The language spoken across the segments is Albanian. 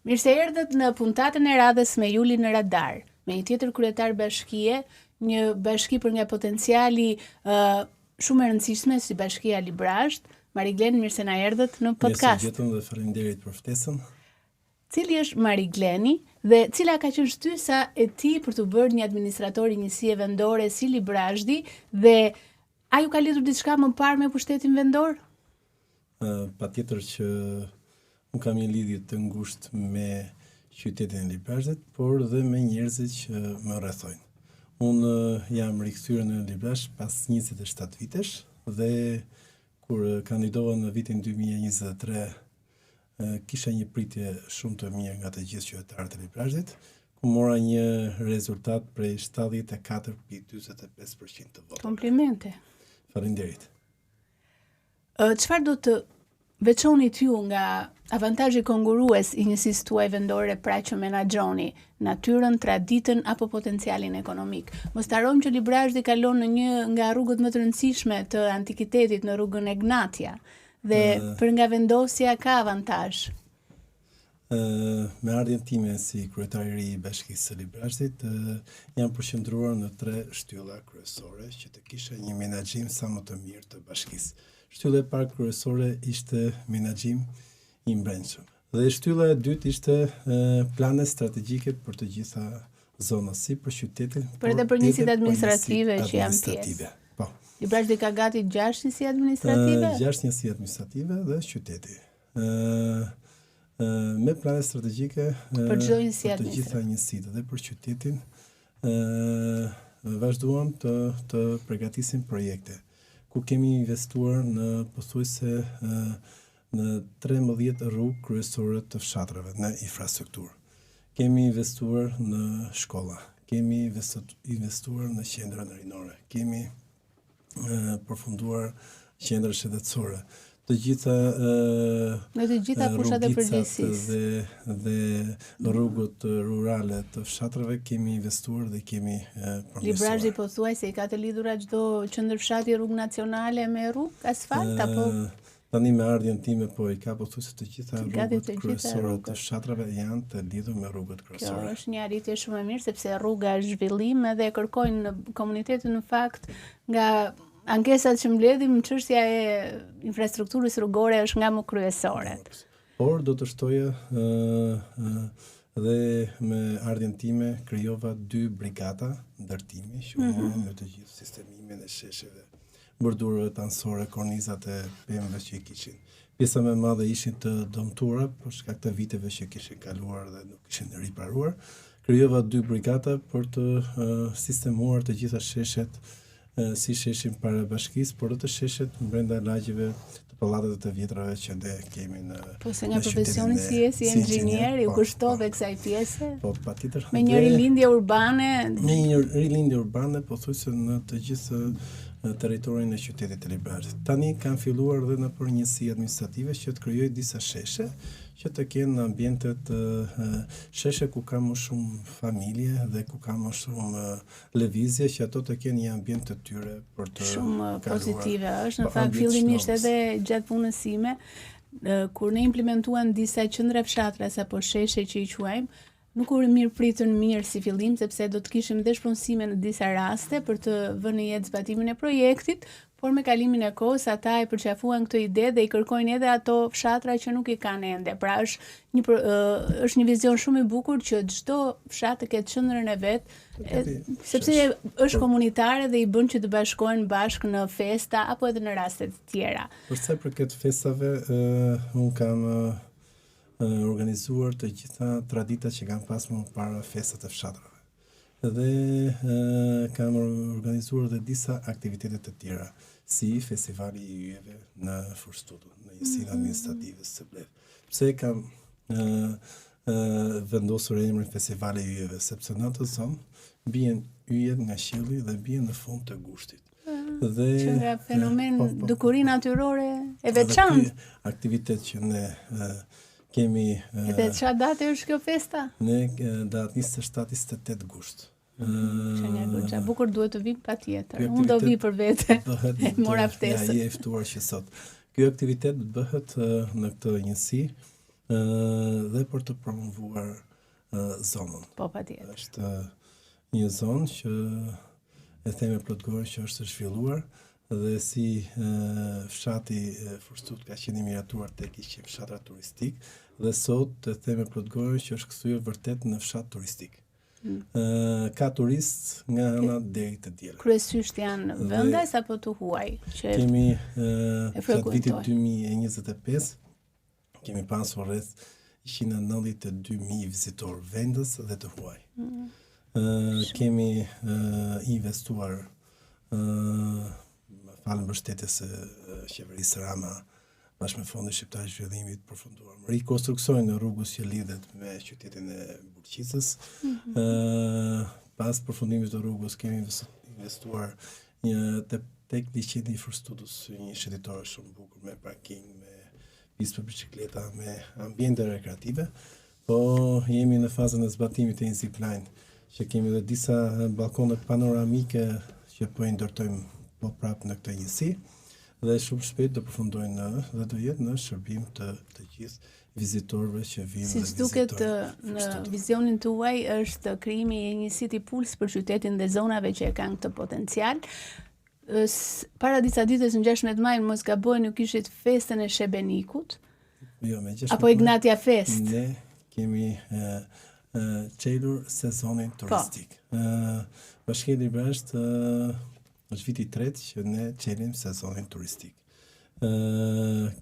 Mirë se erdhët në puntatën e radhës me Juli në radar, me një tjetër kryetar bashkie, një bashki për nga potenciali shumë e rëndësishme si bashkia Librazht. Mariglen, mirë se na erdhët në podcast. Mirë se gjetëm dhe faleminderit për ftesën. Cili është Marigleni dhe cila ka qenë shtysa e tij për të bërë një administrator i njësie vendore si Librazhti dhe a ju ka lidhur diçka më parë me pushtetin vendor? Patjetër që unë kam një lidhje të ngushtë me qytetin e Librazhtit, por dhe me njerëzit që më rrethojnë. Unë jam rikthyer në Librazh pas 27 vitesh dhe kur kandidova në vitin 2023 kisha një pritje shumë të mirë nga të gjithë qytetarët e Librazhtit, ku mora një rezultat prej 74.45% të votave. Komplimente. Faleminderit. Çfarë do të veçonit ju nga avantazhi kongurues i njësisë tuaj vendore, pra që menaxhoni natyrën, traditën apo potencialin ekonomik? Mos të harrojmë që Librazhti kalon në një nga rrugët më të rëndësishme të antikitetit, në rrugën e Gnatia, dhe për nga vendosja ka avantazh. Me ardhjen time si kryetari i ri i Bashkisë së Librazhtit, jam përqendruar në 3 shtylla kryesore që të kisha një menaxhim sa më të mirë të bashkisë. Shtylla e parë kryesore ishte menaxhim i mbrëmshëm. Dhe shtylla e dytë ishte plane strategjike për të gjitha zonat, si për qytetin, por edhe për njësitë administrative që janë pjesë. Po. Librazhti ka gati 6 njësi administrative? 6 njësi administrative dhe qyteti. Me plane strategjike për çdo njësi për të gjitha njësitë dhe për qytetin vazhduam të përgatisim projekte ku kemi investuar në pothuajse në 13 rrugë kryesore të fshatrave në infrastrukturë. Kemi investuar në shkolla, kemi investuar në qendra rinore, kemi përfunduar qendra shëndetësore. Të gjitha në të gjitha fushat e përgjegjësisë dhe rrugët rurale të fshatrave kemi investuar dhe kemi përmirësuar. Librazhti pothuajse i ka të lidhura çdo qendër fshati rrugë nacionale me rrugë asfalt apo tani me ardhjen time po i ka pothuajse të gjitha rrugët kryesore të fshatrave janë të lidhur me rrugët kryesore. Kjo është një arritje shumë e mirë sepse rruga është zhvillim edhe kërkojnë në komunitetin në fakt nga ankesat që mbledhim, çështja e infrastrukturës rrugore është nga më kryesoret. Por do të shtoja dhe me ardhjen time krijova 2 brigada ndërtimi që me të gjithë sistemimin e shesheve, bordurave anësore, kornizat e pemëve që i kishin. Pjesa më e madhe ishin të dëmtuara për shkak të viteve që kishin kaluar dhe nuk kishin riparuar. Krijova 2 brigada për të sistemuar të gjitha sheshet si sheshin para bashkisë, por të sheshet brenda lagjeve të pallatet të vjetrave që ne kemi në po se nga profesioni si inxhinier u kushtove kësaj pjese? Po, patjetër. Me një rilindje urbane? Me një rilindje urbane, pothuajse në të gjithë territorin e qytetit të Librazhtit. Tani kanë filluar dhe në për njësi administrative që të krijojë disa sheshe që të kenë ambientet sheshe ku ka më shumë familje dhe ku ka më shumë lëvizje, që ato të kenë një ambient të tyre për të shumë pozitive. Është në fakt fillimisht edhe gjatë punës sime kur ne implementuan disa qendra fshatra apo sheshe që i quajmë, nuk u mirëpritën mirë si fillim sepse do të kishim dhe shpronësime në disa raste për të vënë në jetë zbatimin e projektit, por me kalimin e kohës ata e përqafuan këtë ide dhe i kërkojnë edhe ato fshatra që nuk i kanë ende. Pra është një vizion shumë i bukur që çdo fshat të ketë qendrën e vet, sepse është komunitare dhe i bën që të bashkohen bashkë në festa apo edhe në raste të tjera. Për sa i përket festave, un kam organizuar të gjitha traditat që kanë pasur më para festat e fshatrave. Dhe kam organizuar dhe disa aktivitete të tjera, si festivali i yjeve në Furstutu, në njësinë administrative së Bled. Pse kam vendosur emrin festivali i yjeve, sepse në atë zonë bien yjet nga qielli dhe bien në fund të gushtit. Që nga fenomen dukuri natyrore e veçantë. Aktivitet që ne kemi... Edhe çfarë date është kjo festa? Ne datë 27-28 gusht. Që bukur duhet të vim patjetër. Unë do vi për vete. Mora ftesën. Ja, je ftuar që sot. Ky aktivitet bëhet në këtë njësi dhe për të promovuar zonën. Po, patjetër. Është një zonë që e theme plotgore që është zhvilluar dhe si fshati Forstut ka qenë i miratuar tek ishte fshatra turistik dhe sot e theme plotgore që është kthyer vërtet në fshat turistik. Ka turist nga ana deri te diela. Kryesisht janë vendas apo të huaj që kemi gjatë vitit 2025 kemi pasur rreth 192.000 vizitor vendës dhe të huaj. Kemi investuar falë mbështetjes së qeverisë Rama bashkë me Fondin Shqiptar të Zhvillimit përfunduar rikonstruksionin e rrugës që lidhet me qytetin e Burqicës. Pas përfundimit të rrugës kemi investuar tek liçeni i Forstutës, një shëndetare shumë bukur me parking, me pistë për bicikleta, me ambiente rekreative, po jemi në fazën e zbatimit të një zipline, që kemi edhe disa balkone panoramike që po i ndërtojmë po prapë në këtë njësi, dhe shumë shpejt do përfundojnë dhe do jetë në shërbim të gjithë vizitorëve që vinë dhe vizitojnë. Si duket në vizionin tuaj është krijimi i një city pulse për qytetin dhe zonave që e kanë këtë potencial. Para disa ditësh në 16 maj, mos gaboj, nuk kishit festën e Shebenikut. Jo, me 16 apo Ignatia Fest. Ne kemi çelur sezonin turistik. Bashkia Librasht është viti i tretë që ne çelim sezonin turistik.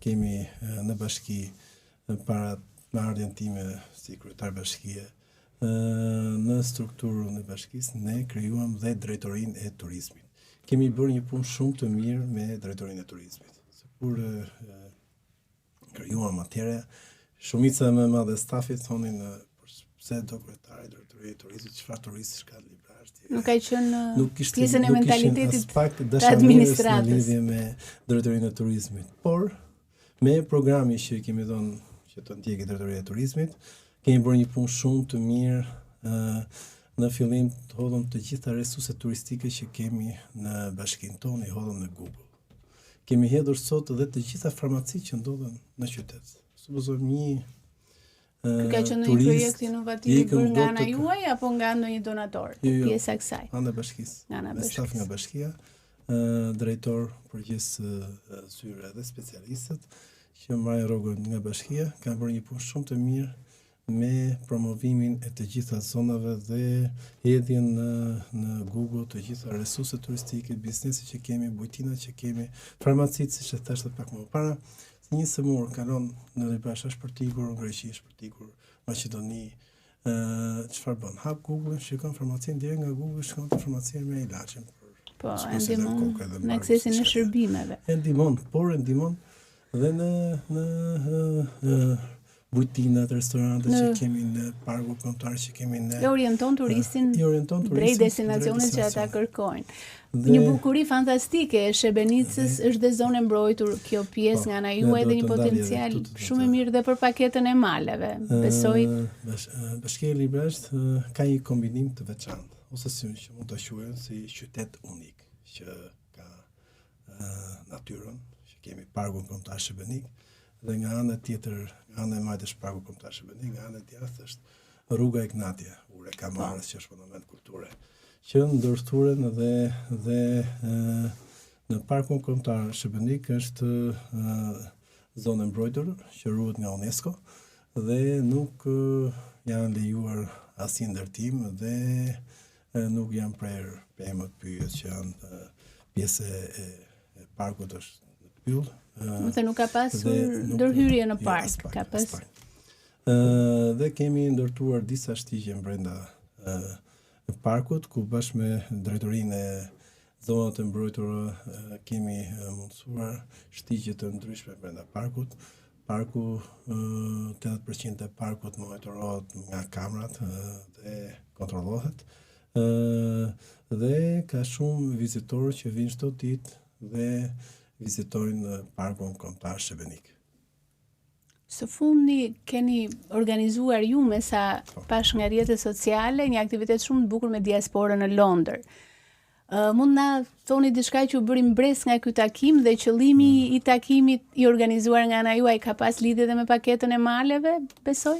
Kemi në bashki para marrëdhjen time si kryetar bashkie, në strukturën e bashkisë ne krijuam dhe drejtorinë e turizmit. Kemi bërë një punë shumë të mirë me drejtorinë e turizmit. Se kur krijuam atëherë, shumica më e madhe e stafit thonin pse do kryetari drejtorie e turizmit, çfarë turistish ka Librasht. Nuk ka qenë pjesën e mentalitetit të administratës në lidhje me drejtorinë e turizmit. Por me programi që kemi dhënë që të ndjekë drejtoria e turizmit, kemi bërë një punë shumë të mirë në fillim të hodhëm të gjitha resurset turistike që kemi në bashkinë tonë, i hodhëm në Google. Kemi hedhur sot edhe të gjitha farmacitë që ndodhen në qytet. Supozojmë një ka qenë një projekt inovativ i bërë nga ana juaj apo nga ndonjë donator? Pjesa e kësaj. Nga bashkisë. Me staf nga bashkia, drejtor përgjithës zyre dhe specialistët që marrin rrogën nga bashkia, kanë bërë një punë shumë të mirë me promovimin e të gjitha zonave dhe hedhjen në Google të gjitha resurset turistike, biznesit që kemi, bujtinat që kemi, farmacitë, siç e thash pak më parë. Një semur kalon në Librasht, është përtikur, në Greqi është përtikur, Maqedoni, çfarë bën? Hap Google, shikon farmacinë direkt nga Google, shkon te farmacia me ilaçin. Po, e ndihmon në aksesin e shërbimeve. E ndihmon dhe në bujtinat, restorantet që kemi në parku kombëtar që kemi ne. E orienton turistin drejt destinacionit që ata kërkojnë. Një bukuri fantastike e Shebenicës është dhe zonë mbrojtur, kjo pjesë nga ana juaj dhe një potencial shumë i mirë dhe për paketën e maleve. Besoj Bashkia e Librasht ka një kombinim të veçantë, ose si që mund ta quajmë si qytet unik, që ka natyrën, që kemi parkun kombëtar Shebenik, dhe nga ana tjetër, nga ana e majtës parku kombëtar Shebenik, nga ana tjetër është rruga Ignatia, ure Kamarës, që është monument kulture, që ndërthuren dhe në parkun kombëtar Shebenik është zonë mbrojtur që ruhet nga UNESCO dhe nuk janë lejuar asnjë ndërtim dhe nuk janë prerë pemët pyjet që janë pjesë e parkut është në pyll. Më nuk ka pasur ndërhyrje në park, ka pas. Dhe kemi ndërtuar disa shtigje brenda parkut, ku bashkë me drejtorinë e zonave të mbrojtura kemi mundësuar shtigje të ndryshme brenda parkut. Parku 80% e parkut monitorohet nga kamerat dhe kontrollohet. Dhe ka shumë vizitorë që vinë çdo ditë dhe vizitojnë parkun kombëtar Shebenik. Së fundi keni organizuar ju me sa pash nga rrjetet sociale një aktivitet shumë të bukur me diasporën në Londër. Mund na thoni diçka që u bëri mbres nga ky takim dhe qëllimi i takimit i organizuar nga ana juaj ka pas lidhje dhe me paketën e maleve, besoj?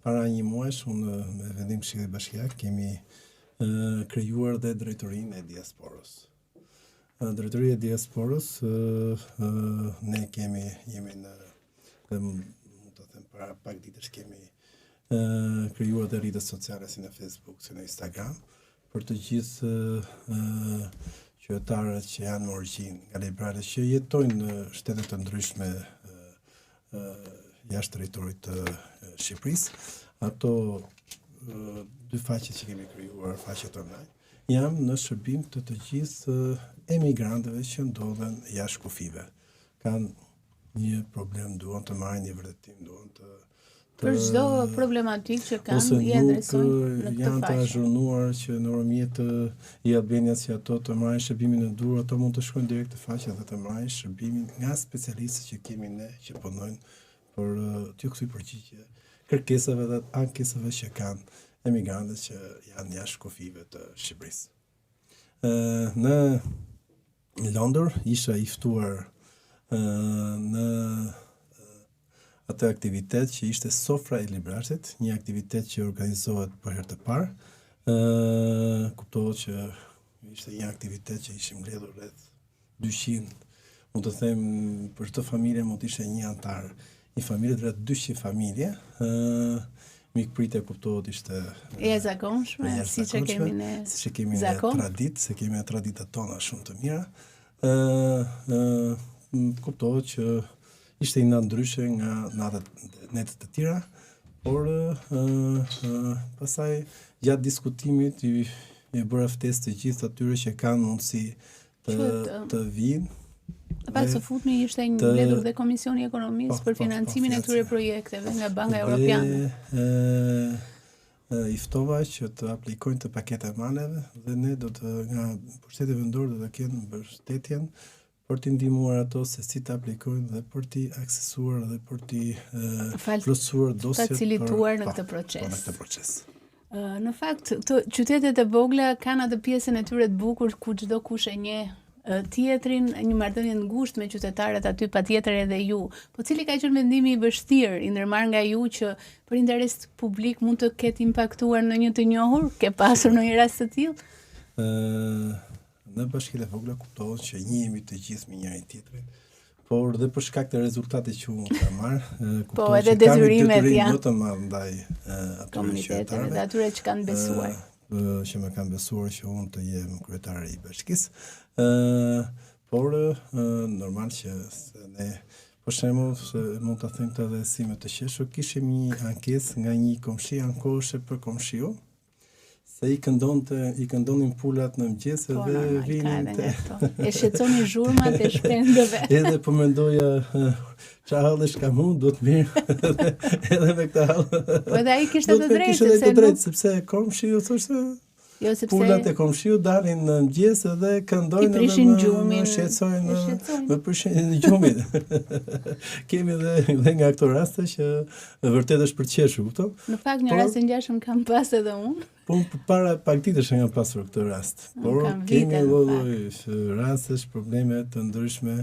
Para një muash, unë me vendim Këshillit Bashkiak kemi krijuar dhe drejtorinë e diasporës. Drejtoria e diasporës, ne jemi në, dhe mund të them para pak ditësh kemi krijuar dhe rrjetet sociale si në Facebook, si në Instagram, për të gjithë qytetarët që janë në origjinë nga liberalët që jetojnë në shtete të ndryshme jashtë territorit të Shqipërisë. Ato dy faqe që kemi krijuar, faqet online, janë në shërbim të gjithë emigrantëve që ndodhen jashtë kufive. Kanë një problem, duan të marrin një vërtetim, duan të për çdo problematikë që kanë i adresojnë në këtë janë të faqe. azhurnuar që në orëmjet i Albanias që ato të marrin shërbimin në dur, ato mund të shkojnë direkt të faqe dhe të marrin shërbimin nga specialistët që kemi ne që punojnë për t'ju kthyr përgjigje kërkesave dhe ankesave që kanë emigrantët që janë jashtë kufive të Shqipërisë. Në Londër isha i ftuar në atë aktivitet që ishte Sofra e Liberalësit, një aktivitet që organizohet për herë të parë. Kuptohet që ishte një aktivitet që ishim mbledhur rreth 200, mund të them për çdo familje mund të ishte një antar. Një familje rreth 200 familje. Mikpritja kuptohet ishte E zakonshme, siç e kemi ne. Siç e kemi ne traditë, se kemi ne traditat tona shumë të mira. Kuptohet që ishte një natë ndryshe nga natët të tjera, por pastaj gjatë diskutimit i bëra ftesë të gjithë atyre që kanë mundësi të vinë. Pas së futmi ishte një mbledhur dhe Komisioni i Ekonomisë për financimin e këtyre projekteve nga Banka Europiane. I ftova që të aplikojnë të pakete maleve dhe ne do të nga pushteti vendor do të kenë mbështetjen për t'i ndihmuar ato se si të aplikojnë dhe për t'i aksesuar dhe për t'i plotësuar dosjet facilituar në këtë proces. Në fakt, qytetet e vogla kanë atë pjesën e tyre të bukur ku çdo kush e njeh tjetrin, një marrëdhënie ngushtë me qytetarët aty, patjetër edhe ju. Po cili ka qenë vendimi i vështirë i ndërmarrë nga ju që për interes publik mund të ketë impaktuar në një të njohur? Ke pasur në një rast të tillë? Në bashkitë e vogla kuptohet që njihemi të gjithë me njëri tjetrin, por dhe për shkak të rezultatit që unë ka marr, kuptohet që kemi detyrim më të madh ndaj atyre qytetarëve dhe atyre që kanë besuar. Që më kanë besuar që unë të jem kryetari i bashkisë, por normal që ne, për shembull, mund ta them të edhe si me të qeshur, kishim një ankesë nga një komshi ankoheshe për komshiu, se i këndonin pulat në mëngjes dhe vinin e shqetësoni zhurmat e shpendëve. Edhe po mendoja çfarë hallesh kam unë, do të mirë edhe me këtë hall. Po edhe ai kishte të drejtë, sepse komshiu thoshte pulat e komshiu dalin në mëngjes dhe këndojnë prishin gjumin, më prishin gjumin. Kemi edhe nga këto raste që vërtet është për të qeshur, kupton? Në fakt një rast të ngjashëm kam pas edhe unë. Po para pak ditësh nga pasur këtë rast. Por kemi lloj rastesh, probleme të ndryshme.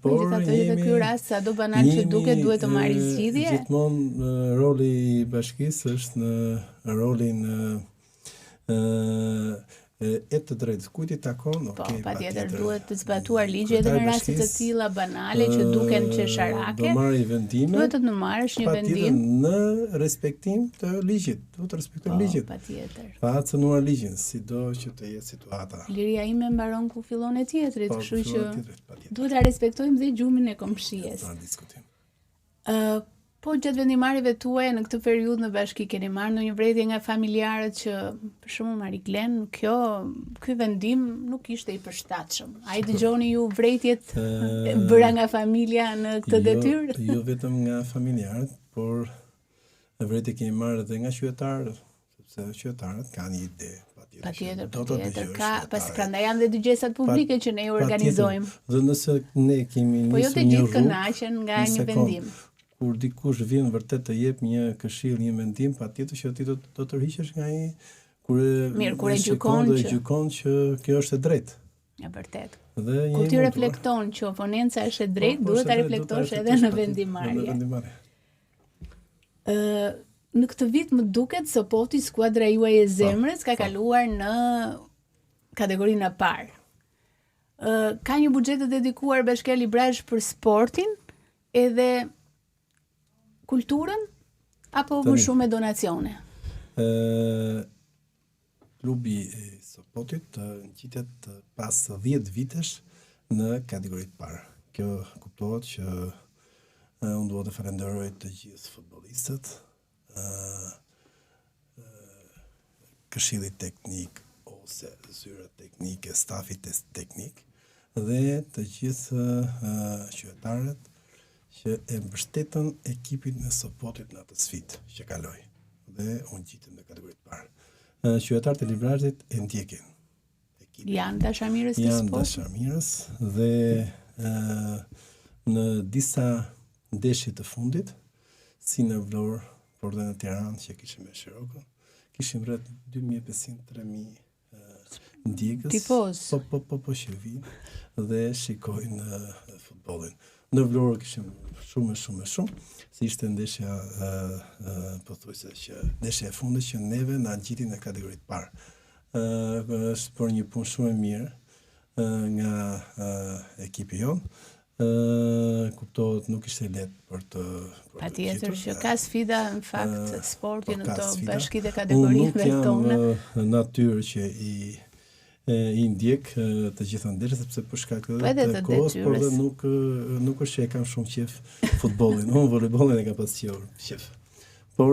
Por jemi ky rast sado banal që duket duhet të marrë zgjidhje. Gjithmonë roli i bashkisë është në rolin e të drejtë. Kujt i takon? Po, patjetër duhet të zbatuar ligje edhe në raste të tilla banale që duken qesharake. Do marrë vendime. Duhet të marrësh një vendim në respektim të ligjit. Duhet të respektojmë ligjin. Patjetër. Pa cënuar ligjin, sido që të jetë situata. Liria ime mbaron ku fillon e tjetrit, kështu që duhet ta respektojmë dhe gjumin e komshies. Pa diskutim. Po gjatë vendimarrjeve tuaja në këtë periudhë në bashki keni marrë ndonjë vërejtje nga familjarët që për shembull Mariklen, ky vendim nuk ishte i përshtatshëm. Ai dëgjoni ju vërejtjet bëra nga familja në këtë detyrë? Jo vetëm nga familjarët, por vërejtje kemi marrë edhe nga qytetarët, sepse qytetarët kanë një ide. Patjetër. Prandaj janë dhe dëgjesat publike që ne organizojmë. Dhe nëse ne kemi po jo të gjithë kënaqen nga një vendim. Kur dikush vjen vërtet të jep një këshill, një mendim, patjetër që ti do të tërhiqesh nga ai kur e gjykon që kjo është e drejtë. E vërtet. Kur ti reflekton që oponenca është e drejtë, duhet ta reflektosh edhe në vendimarrje. Në këtë vit më duket Sopoti, skuadra juaj e zemrës, ka kaluar në kategorinë e parë. Ka një buxhet të dedikuar Bashkia Librazh për sportin edhe kulturën apo më shumë me donacione? Klubi i Sopotit ngjitet pas 10 vitesh në kategoritë parë. Kjo kuptohet që unë dua të falenderoj të gjithë futbollistët, këshillit teknik ose zyrat teknike, stafit teknik dhe të gjithë qytetarët që e mbështetën ekipin e Sopotit në atë sfidë që kaloi dhe unë ngjitem në kategoritë parë. Qytetarët e Librazhit e ndjekin ekipin. Janë dashamirës të sportit? Janë dashamirës dhe në disa ndeshje të fundit, si në Vlorë, por dhe në Tiranë që kishim me Shirokën, kishim rreth 2500-3000 ndjekës. Tifoz. Po që vinë dhe shikojnë futbollin. Në Vlorë kishim shumë, si ishte ndeshja pothuajse që ndeshja e fundit që neve na ngjiti në kategoritë parë. Është për një punë shumë e mirë nga ekipi jon. Kuptohet nuk ishte lehtë për të patjetër që ka sfida në fakt sporti në këto bashkitë e kategorive tona. Unë nuk jam natyrë që i ndjek të gjitha ndeshjet sepse për shkak të kohës, por dhe nuk është që e kam shumë qef futbollin. Unë voleybollin e kam pas qef. Por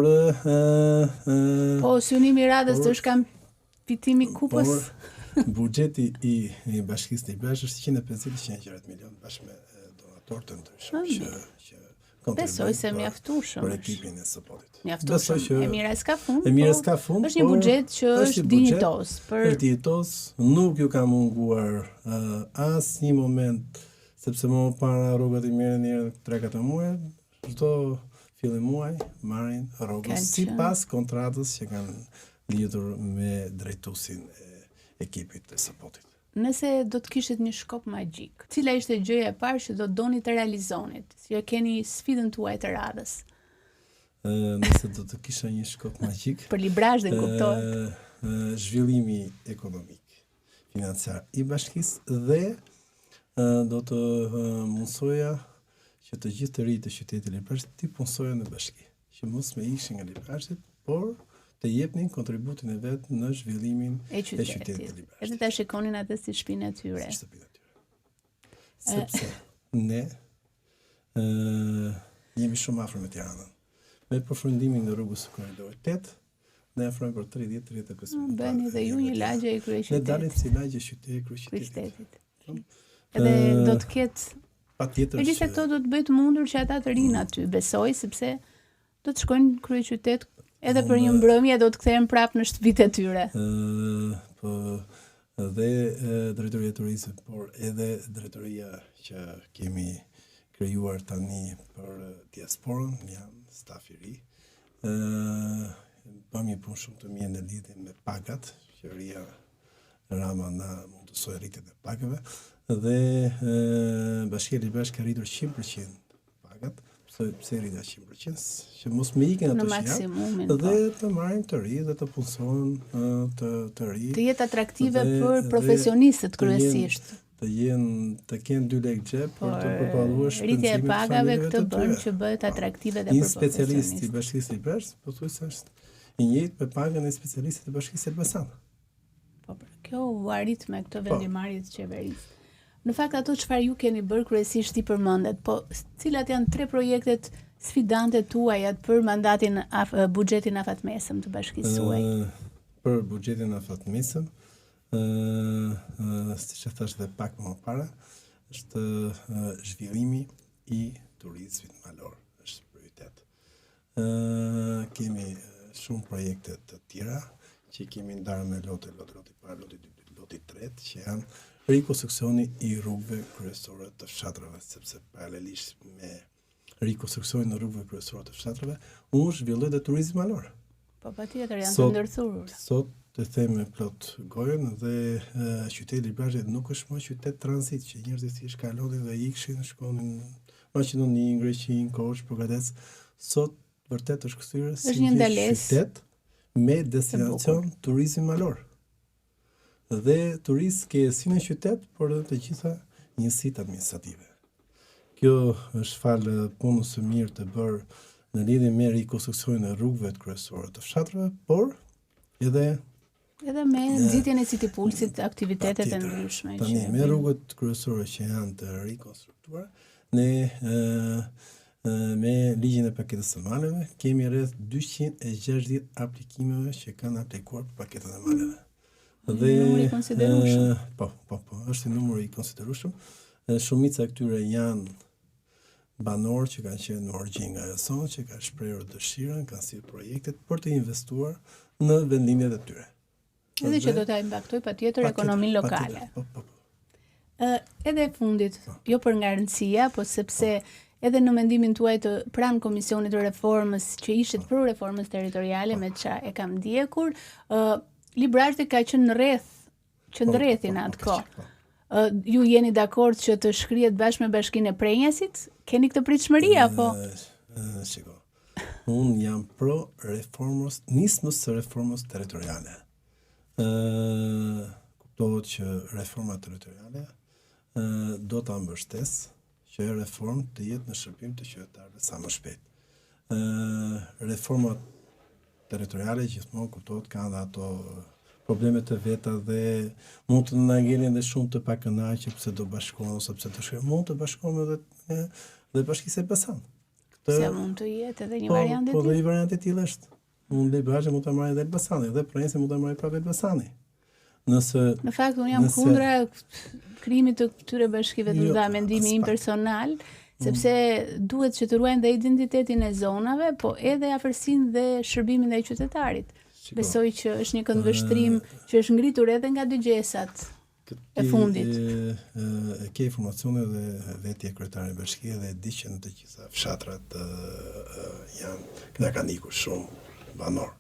synimi i radhës është kam fitimi kupës. Buxheti i Bashkisë Librazh është 150-160 milionë bashkë me donatorë të ndryshëm që besoj se mjaftueshëm për ekipin e Sopotit. Mjaftueshëm. Emira s'ka fund. Është një buxhet që është dinjitos. Është dinjitos, nuk ju ka munguar asnjë moment sepse më parë rrogat i merren një 3-4 muaj, çdo fillim muaj marrin rrogën sipas kontratës që kanë lidhur me drejtuesin e ekipit të Sopotit. Nëse do të kishit një shkop magjik, cila ishte gjëja e parë që do doni të realizonit, si e keni sfidën tuaj të radhës? Nëse do të kisha një shkop magjik, për Librazhin kuptohet. Zhvillimi ekonomik, financiar i bashkisë dhe do të mundsoja që të gjithë të rinjtë të qytetit të Librazhit të punsojen në bashki, që mos më ishin nga Librazhi, por të jepnin kontributin e vet në zhvillimin e qytetit të Librazhit. Edhe ta shikonin atë si shtëpinë e tyre. Si shtëpinë e tyre. Sepse ne jemi shumë afër me Tiranën. Me përfundimin në rrugës së Korridorit 8, ne afrojmë për 30-35 minuta. Bëni dhe ju një lagje e kryeqytetit. Ne dalim si lagje qyteti kryeqytetit. Edhe do të ketë patjetër. Megjithëse këto do të bëjë të mundur që ata të rinë aty, besoj, sepse do të shkojnë në kryeqytet edhe për një mbrëmje do të kthehen prapë në shtëpitë e tyre. Po dhe drejtoria e turizmit, por edhe drejtoria që kemi krijuar tani për diasporën, jam staf i ri. Bëmë një punë shumë të mirë në lidhje me pagat, qeveria Rama na mundësoi rritjen e pagave dhe Bashkia Librazh ka rritur 100% pagat. Pse rrita 100%, që mos më ikin ato që dhe të marrin të ri dhe të punsohen të ri. Të jetë atraktive për profesionistët kryesisht. Të kenë 2 lekë xhep për të përballuar shpenzimet. Rritja e pagave këtë bën që bëhet atraktive dhe për profesionistë. Një specialist i Bashkisë Librazh, pothuajse është i njëjtë me pagën e specialistit të Bashkisë Elbasan. Po, kjo u arrit me këtë vendimarrje të qeverisë. Në fakt ato çfarë ju keni bërë kryesisht i përmendet, po cilat janë 3 projektet sfidante tuaja për mandatin buxhetin afatmesëm të bashkisë suaj? Për buxhetin afatmesëm, siç e thash edhe pak më parë, është zhvillimi i turizmit malor, është prioritet. Kemi shumë projekte të tjera që kemi ndarë me loti parë, loti 2, loti 3, që janë rikonstruksioni i rrugëve kryesore të fshatrave, sepse paralelisht me rikonstruksionin e rrugëve kryesore të fshatrave, unë zhvilloj dhe turizmi malor. Po patjetër janë të ndërthurur. Sot të them me plot gojën dhe qyteti Librazhit nuk është më qytet tranzit që njerëzit thjesht kalonin dhe ikshin, shkonin në Maqedoni, Greqi, Korçë, Përgatec. Sot vërtet është kthyer si një qytet me destinacion turizmi malor. Dhe turist ke si në qytet, por edhe të gjitha njësitë administrative. Kjo është falë punës së mirë të bërë në lidhje me rikonstruksionin e rrugëve kryesore të fshatrave, por edhe me nxitjen e sitipulsit, aktivitetet e ndryshme. Tani me rrugët kryesore që janë të rikonstruktuara, ne me ligjin e paketës së maleve kemi rreth 260 aplikimeve që kanë aplikuar për paketën e maleve. Dhe numri i konsiderueshëm. Po, është një numër i konsiderueshëm. Shumica e këtyre janë banorë që kanë qenë në origjinë nga ESO, që kanë shprehur dëshirën, kanë sjellë projektet për të investuar në vendimjet e tyre. Edhe që do ta impaktoj patjetër ekonominë lokale. Po. Edhe fundit, jo për nga rëndësia, po sepse edhe në mendimin tuaj të pranë Komisionit të Reformës që ishit për reformës territoriale me ç'a e kam ndjekur, Librazhti ka qenë në ndërrjethin atë kohë. Ju jeni dakord që të shkrihet bashkë me Bashkinë e Prenjasit? Keni këtë pritshmëri apo? Shiko. Unë jam pro reformës, nismës së reformës territoriale. Kuptohet që reforma territoriale do ta mbështes që reformë të jetë në shërbim të qytetarëve sa më shpejt. Reforma territoriale gjithmonë kuptohet kanë dhe ato probleme të veta dhe mund të na ngelin dhe shumë të pakënaqur pse do bashkohen ose pse të shkojnë. Mund të bashkohen edhe Bashkisë Elbasan. Se mund të jetë edhe një variant e tillë. Po, dhe një variant e tillë është. Librazhi mund ta marrë edhe Elbasani, dhe Prensi mund ta marrë prapë Elbasani. Në fakt unë jam kundra krijimit të këtyre bashkive të mëdha, mendimi im personal, sepse duhet që të ruajnë dhe identitetin e zonave, po edhe afërsinë dhe shërbimin ndaj qytetarit. Besoj që është një këndvështrim që është ngritur edhe nga dëgjesat e fundit. Ke informacione dhe vetë kryetari i bashkisë dhe di që në të gjitha fshatrat kanë ikur shumë banor.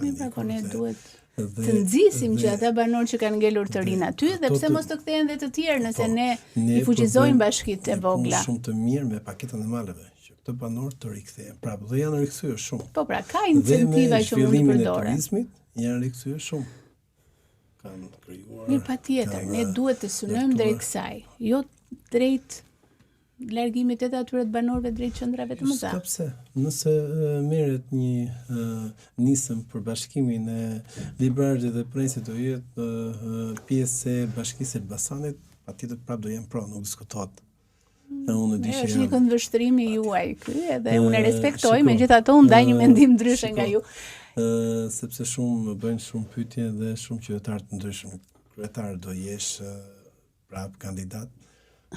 Ne duhet të nxisim që ata banorë që kanë ngelur të rinë aty dhe pse mos të kthehen dhe të tjerë nëse ne i fuqizojmë bashkitë e vogla. Shumë të mirë me paketën e maleve që këto banorë të rikthehen prapë dhe janë rikthyer shumë. Po pra, ka incentiva që mund të përdoren. Dhe me turizmit janë rikthyer shumë. Kanë krijuar. Mirë, patjetër, ne duhet të synojmë drejt kësaj, jo drejt largimit edhe atyre të banorëve drejt qendrave të mëdha. Sepse nëse merret një nisëm për bashkimin e Librazhit dhe Prensit do jetë pjesë e Bashkisë Elbasanit, patjetër prapë do jenë pro, nuk diskutohet. Është një këndvështrim i juaj ky, edhe unë e respektoj, megjithatë unë ndaj një mendim ndryshe nga ju. Sepse shumë bëjnë shumë pyetje dhe shumë qytetarë të ndryshëm. Kryetar do jesh prapë kandidat.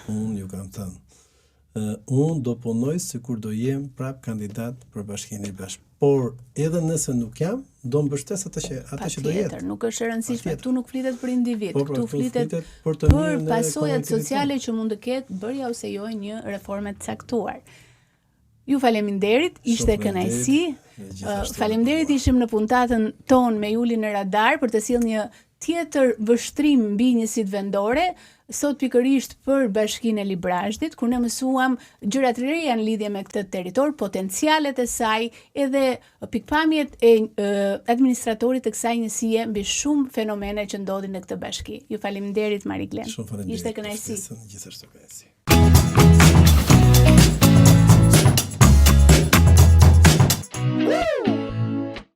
Unë ju kam thënë. Unë do punoj sikur do jem prap kandidat për Bashkinë e Librazhit. Por edhe nëse nuk jam, do mbështes atë që do jetë. Nuk është e rëndësishme, këtu nuk flitet për individ, këtu flitet për të pasojat sociale që mund të ketë bërja ose jo një reforme të caktuar. Ju faleminderit, ishte kënaqësi. Faleminderit, ishim në puntatën tonë me Julin në radar për të sjellë një tjetër vështrim mbi njësitë vendore, sot pikërisht për Bashkinë e Librazhit, kur ne mësuam gjëra të reja në lidhje me këtë territor, potencialet e saj, edhe pikpamjet e administratorit të kësaj njësie mbi shumë fenomene që ndodhin në këtë bashki. Ju faleminderit, Mariglen. Shumë faleminderit. Ishte kënaqësi. Gjithashtu kënaqësi.